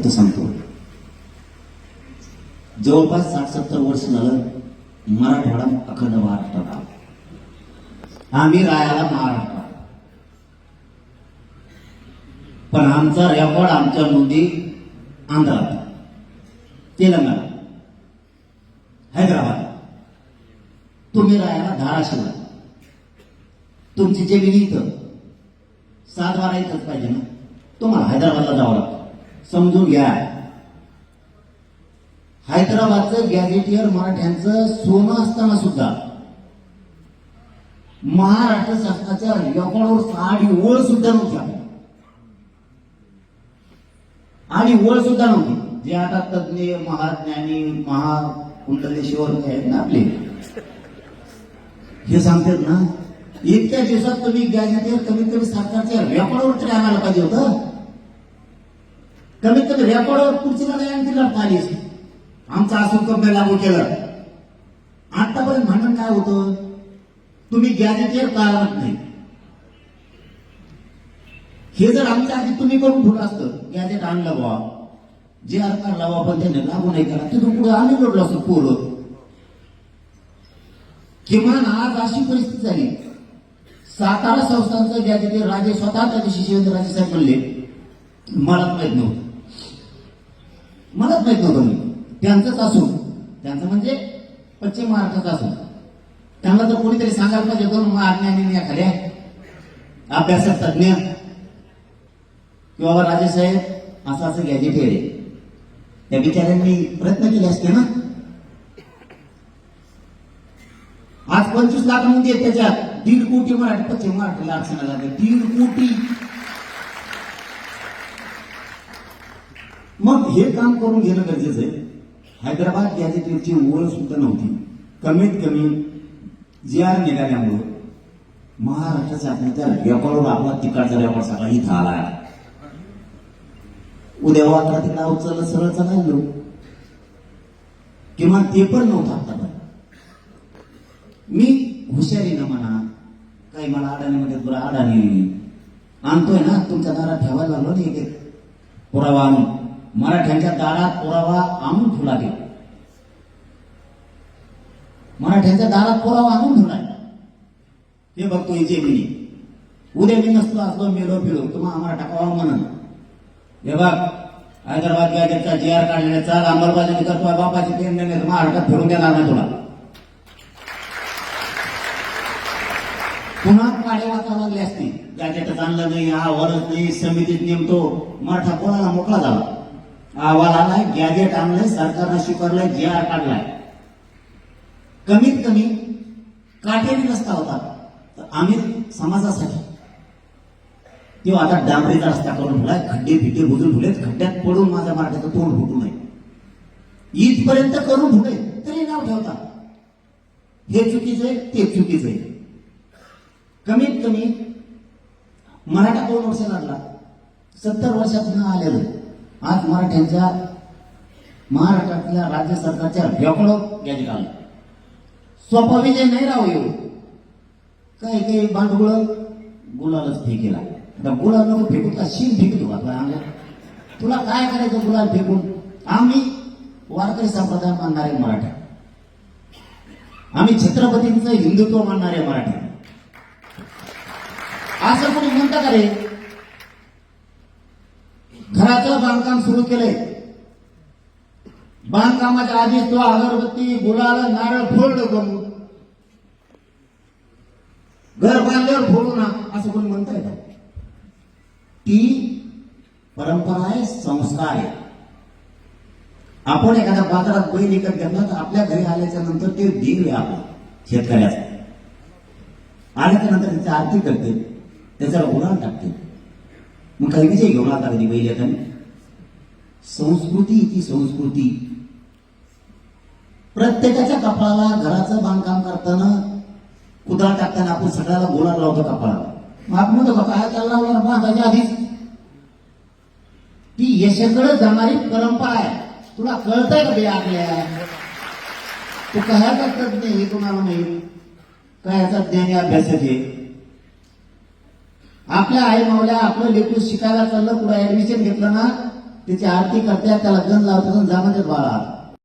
फक्त सांगतो, जवळपास 60-70 वर्ष झालं मराठवाडा अखंड महाराष्ट्रात आला. आम्ही राहायला महाराष्ट्रात, पण आमचा रेकॉर्ड, आमच्या नोंदी आंध्रात, तेलंगणा, हैदराबाद. तुम्ही राहायला धाराशिवला, तुमची जमीन इथं 7-12 इथंच पाहिजे ना, तुम्हाला हैदराबादला जावं लागतं. समजून घ्या, हैदराबादचं गॅजेटियर मराठ्यांचं सोनं असताना सुद्धा महाराष्ट्र शासनाच्या रेकॉर्डवर साडी ओळ सुद्धा नव्हती, आणि ओळ सुद्धा नव्हती. जे आता तज्ञ, महाज्ञानी, महाकुंडलेश्वर आहेत ना आपले, हे सांगतात ना, इतक्या दिवसात तुम्ही गॅजेटियर कमीत कमी सरकारच्या रेकॉर्डवर तरी आणायला पाहिजे होतं. कमीत कमी रेकॉर्डवर पुढची नाही आणखी लढता आली. आमचा असून कमी लागू केलं. आतापर्यंत भांडण काय होतं, तुम्ही गॅजेटियर का आणत नाही. हे जर आमच्या आधी तुम्ही करून ठेवलं असतं, गॅजेट आणलं बा, जे आकार लावा, पण त्याने लागू नाही करा, तिथून पुढे आम्ही लढलो असतो पोरं. किमान आज अशी परिस्थिती झाली, सातारा संस्थांचं गॅजेटियर राजे स्वतः त्या दिवशी शिवेंद्रराजे साहेब म्हणले, मलाच माहित नव्हतं, मलाच माहित नव्हतं. त्यांचंच असून, त्यांचं म्हणजे पश्चिम महाराष्ट्राचं असून, त्यांना जर कोणीतरी सांगायला पाहिजे होतं, मग अज्ञानी एखाद्या अभ्यासात तज्ञ किंवा राजेसाहेब असं असं गॅजेटियर आहे, त्या बिचाऱ्यांनी प्रयत्न केले असते ना. आज 25 लाख नोंदी आहेत, त्याच्यात 1.5 कोटी मराठी पश्चिम महाराष्ट्राला आरक्षणाला लागले. 1.5 कोटी. मग हे काम करून घेणं गरजेचं आहे. हैदराबाद गॅजेटियरची ओळख सुद्धा नव्हती. कमीत कमी GR निघाल्यामुळं महाराष्ट्राच्या आपल्या रेकॉर्डवर आपला तिकडचा रेकॉर्ड सगळा इथं आला. उद्या वाकडा तिकडा उचललं, सरळ चाललो. किंवा ते पण नव्हतं आता. मी हुशारीनं म्हणा, काही मला अडाणीमध्ये पुरा अडाणी आणतोय ना, तुमच्या दारात ठेवायला लागलो ना, एक पुरावा आणून, मराठ्यांच्या दारात पुरावा आणून ठेवला गेला. मराठ्यांच्या दारात पुरावा आणून ठेवला. हे बघतोय जमिनी. उद्या मी नसतो असलो, मेलो फिरो, तुम्हाला आम्हाला टाकावा म्हणून. हे बघ, हैदराबाद गॅजेटचा GR काढण्याचा अंमलबजावणी करतोय, बापाची पेन नाही, महाराष्ट्रात फिरून देणार नाही तुला. पुन्हा काळे वाचायला लागले असते, गॅजेटच आणलं नाही, अहवालच नाही, समितीत नेमतो, मराठा कोणाला मोकळा झाला. अहवाल आलाय, गॅजेट आणलंय, सरकारनं स्वीकारलंय, GR काढलाय. कमीत कमी काटेरी रस्ता होता तर आम्ही समाजासाठी, तेव्हा आता डांबरीचा रस्ता करून ठेवलाय, खड्डे फिटे बुजून ठेवलेत, खड्ड्यात पडून माझ्या मराठ्याचं तोंड फुटू नये इथपर्यंत करून ठेवले, तरी नाव ठेवता. हे चुकीचं आहे, ते चुकीचं आहे. कमीत कमी मराठा 2 वर्ष लागला, 70 वर्षात न आलेलं आज मराठ्यांच्या महाराष्ट्रातल्या राज्य सरकारच्या रेकॉर्ड गॅजेट आलं. सोपा विजय नाही राहू येऊ. काही काही भांडवळ गुलालच फेकेला. आता गुलाल नको फेकून का, शीन फेकतो का तुला? तुला काय करायचं गुलाल फेकून? आम्ही वारकरी संप्रदाय मानणारे मराठा, आम्ही छत्रपतींचं हिंदुत्व मानणारे मराठा. असं कोणी म्हणतं का रे? घराचं बांधकाम सुरू केलंय, बांधकामाच्या आधीच तो अगरबत्ती, गुलाल, नारळ फोडलं करून, घर बांधल्यावर फोडू ना, असं कोणी म्हणताय का? ती परंपरा आहे, संस्कार आहे. आपण एखाद्या बाजारात बैल विकत घेतला तर आपल्या घरी आल्याच्या नंतर ते देव आहे आपला शेतकऱ्याचा. आल्याच्या नंतर त्याची आरती करते, त्याच्यावर गुलाल टाकते. मग काही विजय घेऊन आता कधी बैल येताना. संस्कृती ती संस्कृती. प्रत्येकाच्या कपाळाला घराचं बांधकाम करताना, कुदळ टाकताना आपण सगळ्याला गुलाल लावतो कपाळाला. मग आपण म्हणतो काय त्याला बांधायच्या आधीच. ती यशाकडे जाणारी परंपरा आहे. तुला कळतंय का बे आपल्या? तू काय करतात नाही हे कोणाला माहिती, काय याचा ज्ञानी अभ्यासाचे. आपल्या आई मावल्या आपलं लेकरू शिकायला चाललं, पुढे ऍडमिशन घेतलं ना, त्याची आरती करतात, त्याला गण लावतात, जा म्हणतात बाळा